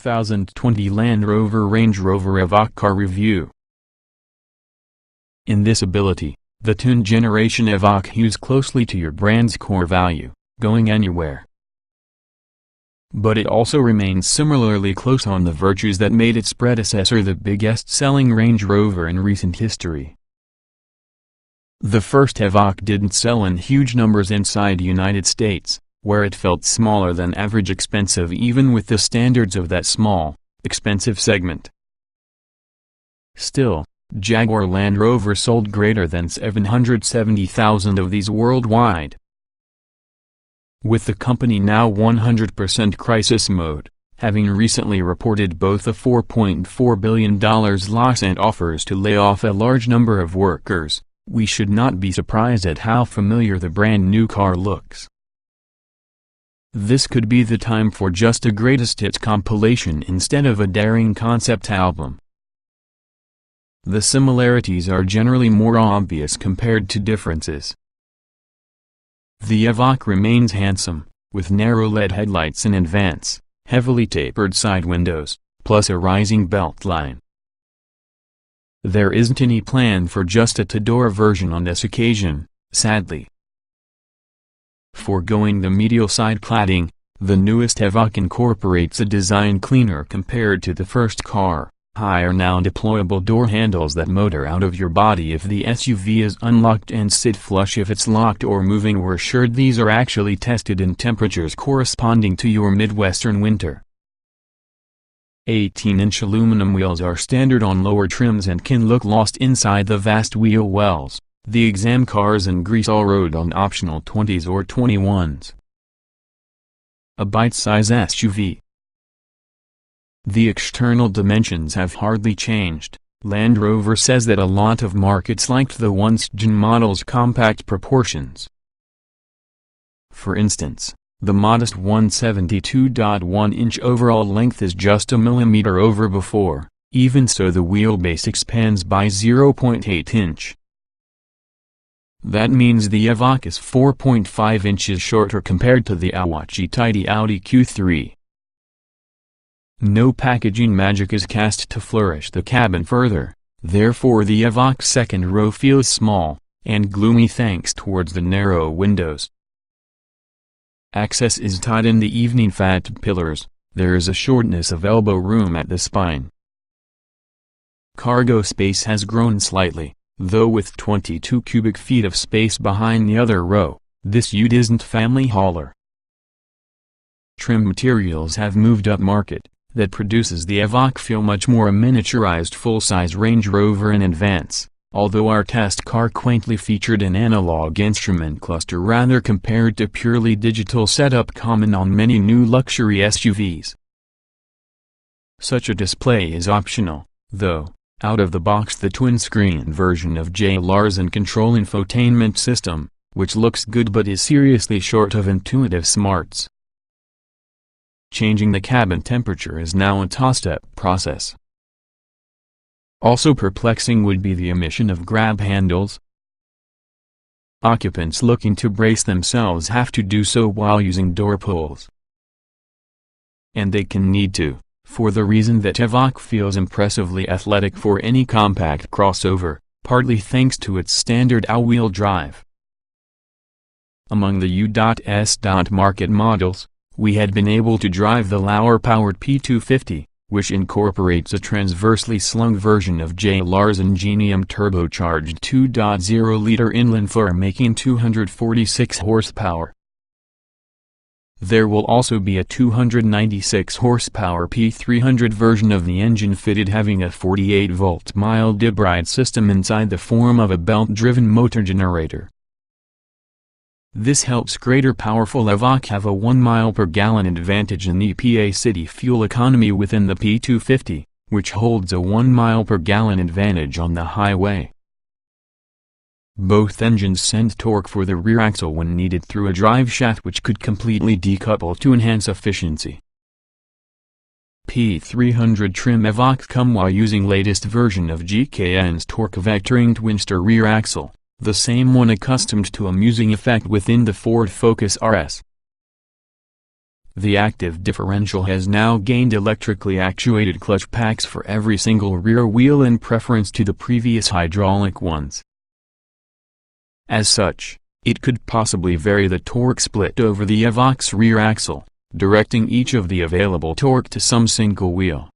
2020 Land Rover Range Rover Evoque car review. In this ability, the tuned generation Evoque hews closely to your brand's core value, going anywhere. But it also remains similarly close on the virtues that made its predecessor the biggest-selling Range Rover in recent history. The first Evoque didn't sell in huge numbers inside United States, where it felt smaller than average expensive even with the standards of that small, expensive segment. Still, Jaguar Land Rover sold greater than 770,000 of these worldwide. With the company now 100% crisis mode, having recently reported both a $4.4 billion loss and offers to lay off a large number of workers, we should not be surprised at how familiar the brand new car looks. This could be the time for just a greatest hits compilation instead of a daring concept album. The similarities are generally more obvious compared to differences. The Evoque remains handsome, with narrow LED headlights in advance, heavily tapered side windows, plus a rising belt line. There isn't any plan for just a two-door version on this occasion, sadly. Foregoing the medial side cladding, the newest Evoque incorporates a design cleaner compared to the first car, higher now deployable door handles that motor out of your body if the SUV is unlocked and sit flush if it's locked or moving. We're assured these are actually tested in temperatures corresponding to your Midwestern winter. 18-inch aluminum wheels are standard on lower trims and can look lost inside the vast wheel wells. The exam cars in Greece all rode on optional 20s or 21s. A bite-size SUV. The external dimensions have hardly changed. Land Rover says that a lot of markets liked the once-gen model's compact proportions. For instance, the modest 172.1-inch overall length is just a millimeter over before. Even so, the wheelbase expands by 0.8 inch. That means the Evoque is 4.5 inches shorter compared to the tidy Audi Q3. No packaging magic is cast to flourish the cabin further, therefore the Evoque's second row feels small and gloomy thanks towards the narrow windows. Access is tight in the evening fat pillars. There is a shortness of elbow room at the spine. Cargo space has grown slightly, though with 22 cubic feet of space behind the other row. This ute isn't family hauler. Trim materials have moved up market. That produces the Evoque feel much more a miniaturized full-size Range Rover in advance, although our test car quaintly featured an analog instrument cluster rather compared to purely digital setup common on many new luxury SUVs. Such a display is optional, though. Out of the box, the twin-screen version of Jaguar's and control infotainment system, which looks good but is seriously short of intuitive smarts. Changing the cabin temperature is now a two-step process. Also perplexing would be the omission of grab handles. Occupants looking to brace themselves have to do so while using door pulls. And they can need to, for the reason that Evoque feels impressively athletic for any compact crossover, partly thanks to its standard all-wheel drive. Among the U.S. market models, we had been able to drive the Lower-powered P250, which incorporates a transversely slung version of Jaguar's Ingenium turbocharged 2.0-liter inline four making 246 horsepower. There will also be a 296 horsepower P300 version of the engine fitted having a 48-volt mild hybrid system inside the form of a belt-driven motor generator. This helps greater powerful Evoque have a 1 mile per gallon advantage in EPA city fuel economy within the P250, which holds a 1 mile per gallon advantage on the highway. Both engines send torque for the rear axle when needed through a drive shaft which could completely decouple to enhance efficiency. P300 trim Evoque come while using latest version of GKN's torque vectoring twin-stir rear axle, the same one accustomed to amusing effect within the Ford Focus RS. The active differential has now gained electrically actuated clutch packs for every single rear wheel in preference to the previous hydraulic ones. As such, it could possibly vary the torque split over the Evoque's rear axle, directing each of the available torque to some single wheel.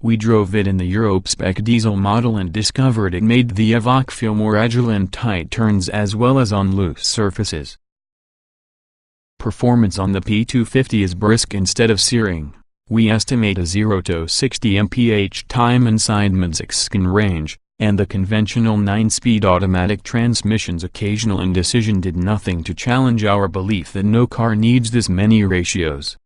We drove it in the Euro-spec diesel model and discovered it made the Evoque feel more agile in tight turns as well as on loose surfaces. Performance on the P250 is brisk instead of searing. We estimate a 0 to 60 mph time inside mid-6 range, and the conventional 9-speed automatic transmission's occasional indecision did nothing to challenge our belief that no car needs this many ratios.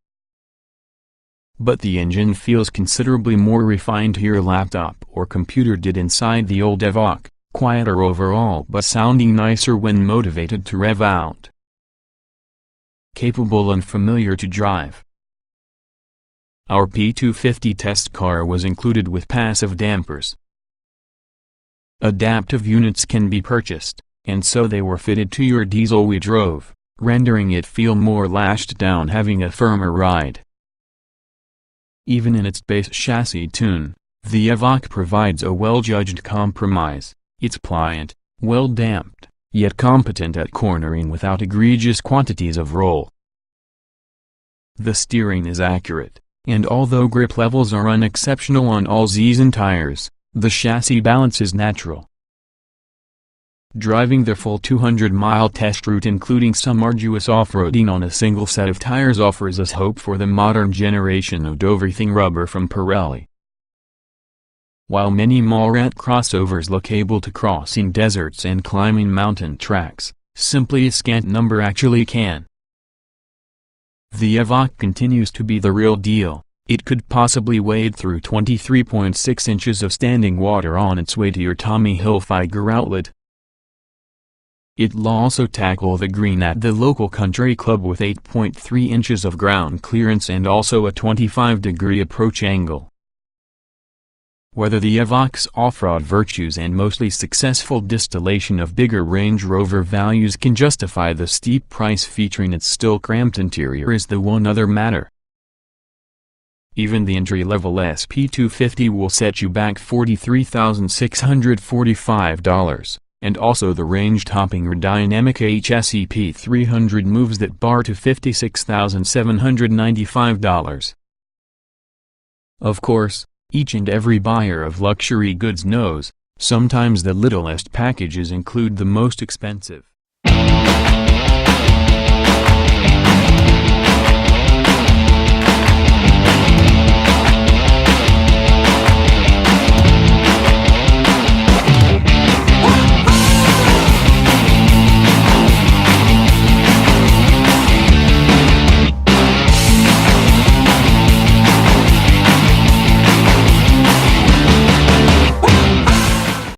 But the engine feels considerably more refined here. Laptop or computer did inside the old Evoque, quieter overall but sounding nicer when motivated to rev out. Capable and familiar to drive. Our P250 test car was included with passive dampers. Adaptive units can be purchased, and so they were fitted to your diesel we drove, rendering it feel more lashed down, having a firmer ride. Even in its base chassis tune, the Evoque provides a well-judged compromise. It's pliant, well-damped, yet competent at cornering without egregious quantities of roll. The steering is accurate, and although grip levels are unexceptional on all season tires, the chassis balance is natural. Driving the full 200-mile test route including some arduous off-roading on a single set of tires offers us hope for the modern generation of everything rubber from Pirelli. While many Mallrat crossovers look able to crossing deserts and climbing mountain tracks, simply a scant number actually can. The Evoque continues to be the real deal. It could possibly wade through 23.6 inches of standing water on its way to your Tommy Hilfiger outlet. It'll also tackle the green at the local country club with 8.3 inches of ground clearance and also a 25-degree approach angle. Whether the Evoque's off-road virtues and mostly successful distillation of bigger Range Rover values can justify the steep price featuring its still cramped interior is the one other matter. Even the entry-level SP250 will set you back $43,645, and also the range-topping dynamic HSEP 300 moves that bar to $56,795. Of course, each and every buyer of luxury goods knows, sometimes the littlest packages include the most expensive.